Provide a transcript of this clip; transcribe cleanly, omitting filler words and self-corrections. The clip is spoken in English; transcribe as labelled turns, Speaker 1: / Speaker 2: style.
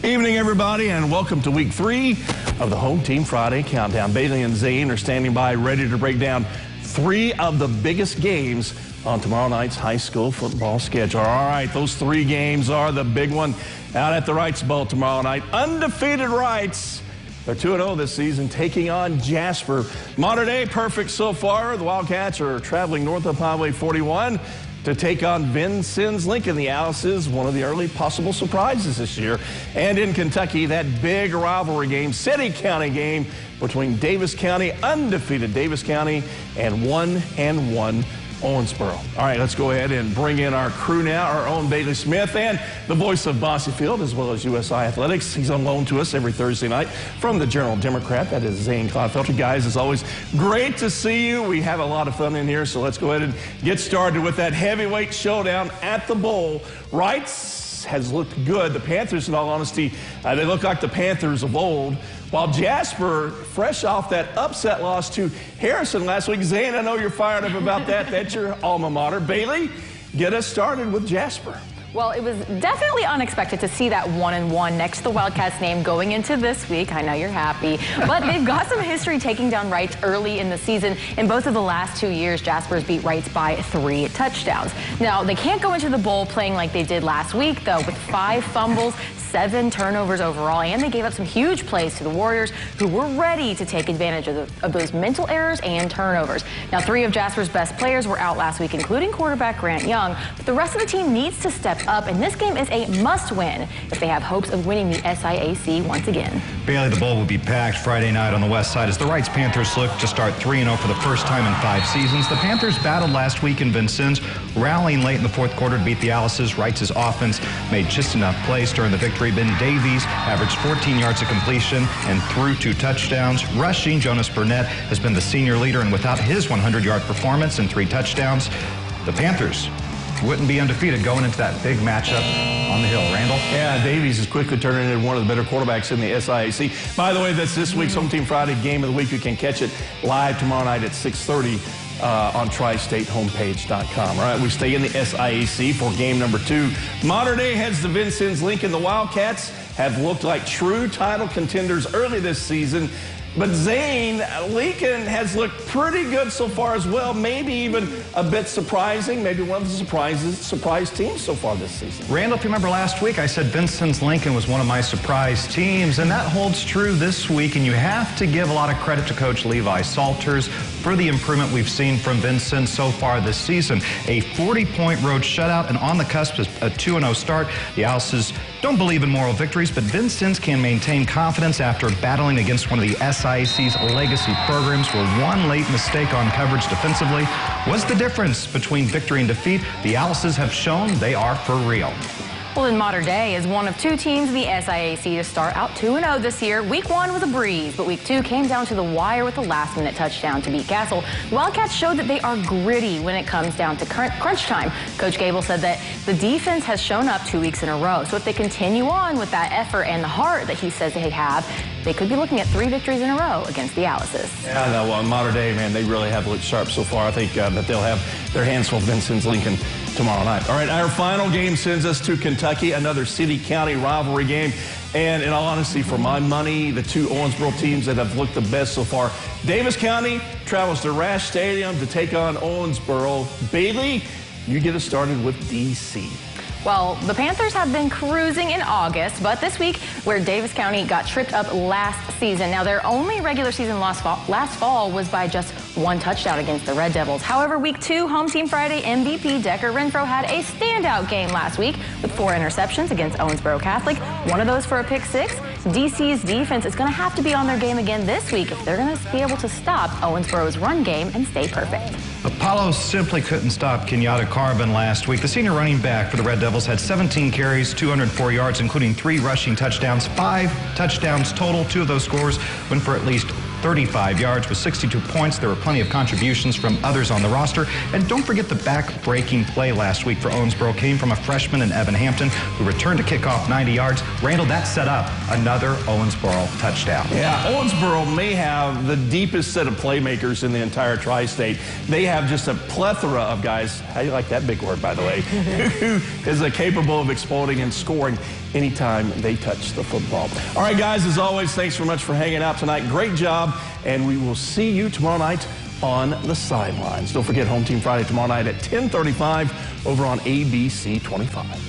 Speaker 1: Evening, everybody, and welcome to week 3 of the Home Team Friday Countdown. Bailey and Zane are standing by ready to break down 3 of the biggest games on tomorrow night's high school football schedule. All right, those 3 games are the big one out at the Wrights Bowl tomorrow night. Undefeated Wrights. They're 2-0 this season, taking on Jasper. Modern Day perfect so far. The Wildcats are traveling north of Highway 41 to take on Vincennes Lincoln. The Alice's one of the early possible surprises this year. And in Kentucky, that big rivalry game, city-county game between Davis County, undefeated Davis County, and 1-1 Owensboro. All right, let's go ahead and bring in our crew now, our own Bailey Smith and the voice of Bosse Field as well as USI Athletics. He's on loan to us every Thursday night from the Journal Democrat. That is Zane Clodfelter. Guys, it's always great to see you. We have a lot of fun in here, so let's go ahead and get started with that heavyweight showdown at the Bowl. Wrights has looked good. The Panthers, in all honesty, they look like the Panthers of old. While Jasper, fresh off that upset loss to Harrison last week. Zane, I know you're fired up about that. That's your alma mater. Bailey, get us started with Jasper.
Speaker 2: Well, it was definitely unexpected to see that 1-1 next to the Wildcats name going into this week. I know you're happy. But they've got some history taking down Wrights early in the season. In both of the last 2 years, Jasper's beat Wrights by 3 touchdowns. Now, they can't go into the bowl playing like they did last week, though, with 5 fumbles, 7 turnovers overall, and they gave up some huge plays to the Warriors, who were ready to take advantage of those mental errors and turnovers. Now, 3 of Jasper's best players were out last week, including quarterback Grant Young, but the rest of the team needs to step up, and this game is a must-win if they have hopes of winning the SIAC once again.
Speaker 3: Bailey, the bowl will be packed Friday night on the west side as the Wrights Panthers look to start 3-0 for the first time in 5 seasons. The Panthers battled last week in Vincennes, rallying late in the 4th quarter to beat the Alice's. Wrights' offense made just enough plays during the victory. Ben Davies averaged 14 yards of completion and threw 2 touchdowns. Rushing, Jonas Burnett has been the senior leader, and without his 100-yard performance and 3 touchdowns, the Panthers wouldn't be undefeated going into that big matchup on the hill. Randall?
Speaker 1: Yeah, Davies is quickly turning into one of the better quarterbacks in the SIAC. By the way, that's this week's Home Team Friday Game of the Week. You can catch it live tomorrow night at 6:30 on TriStateHomepage.com. All right, we stay in the SIAC for game number 2. Modern Day heads to Vincennes Lincoln. The Wildcats have looked like true title contenders early this season. But Zane, Lincoln has looked pretty good so far as well, maybe even a bit surprising, maybe one of the surprise teams so far this season.
Speaker 3: Randall, if you remember last week, I said Vincennes Lincoln was one of my surprise teams, and that holds true this week, and you have to give a lot of credit to Coach Levi Salters for the improvement we've seen from Vincennes so far this season. A 40-point road shutout and on the cusp of a 2-0 start. The Alice's don't believe in moral victories, but Vincennes can maintain confidence after battling against one of the SIAC's legacy programs, where one late mistake on coverage defensively was the difference between victory and defeat. The Alice's have shown they are for real.
Speaker 2: Well, in Modern Day is one of 2 teams in the SIAC to start out 2-0 this year. Week 1 was a breeze, but week 2 came down to the wire with a last-minute touchdown to beat Castle. The Wildcats showed that they are gritty when it comes down to crunch time. Coach Gable said that the defense has shown up 2 weeks in a row. So if they continue on with that effort and the heart that he says they have, they could be looking at 3 victories in a row against the Alice's.
Speaker 1: Yeah, no, well, Modern Day, man, they really have looked sharp so far. I think that they'll have their hands full of Vincennes Lincoln tomorrow night. All right, our final game sends us to Kentucky, another city-county rivalry game. And in all honesty, for my money, the 2 Owensboro teams that have looked the best so far. Davis County travels to Rash Stadium to take on Owensboro. Bailey, you get us started with D.C.
Speaker 2: Well, the Panthers have been cruising in August, but this week, where Davis County got tripped up last season. Now, their only regular season loss last fall was by just 1 touchdown against the Red Devils. However, week 2, Home Team Friday MVP Decker Renfro had a standout game last week with 4 interceptions against Owensboro Catholic, one of those for a pick 6. DC's defense is going to have to be on their game again this week if they're going to be able to stop Owensboro's run game and stay perfect.
Speaker 3: Apollo simply couldn't stop Kenyatta Carbon last week. The senior running back for the Red Devils had 17 carries, 204 yards, including 3 rushing touchdowns, 5 touchdowns total. 2 of those scores went for at least 35 yards with 62 points. There were plenty of contributions from others on the roster. And don't forget the back-breaking play last week for Owensboro came from a freshman in Evan Hampton who returned to kick off 90 yards. Randall, that set up another Owensboro touchdown.
Speaker 1: Yeah, Owensboro may have the deepest set of playmakers in the entire tri-state. They have just a plethora of guys, how do you like that big word, by the way, who is capable of exploding and scoring anytime they touch the football. All right, guys, as always, thanks so much for hanging out tonight. Great job, and we will see you tomorrow night on the sidelines. Don't forget Home Team Friday tomorrow night at 10:35 over on ABC 25.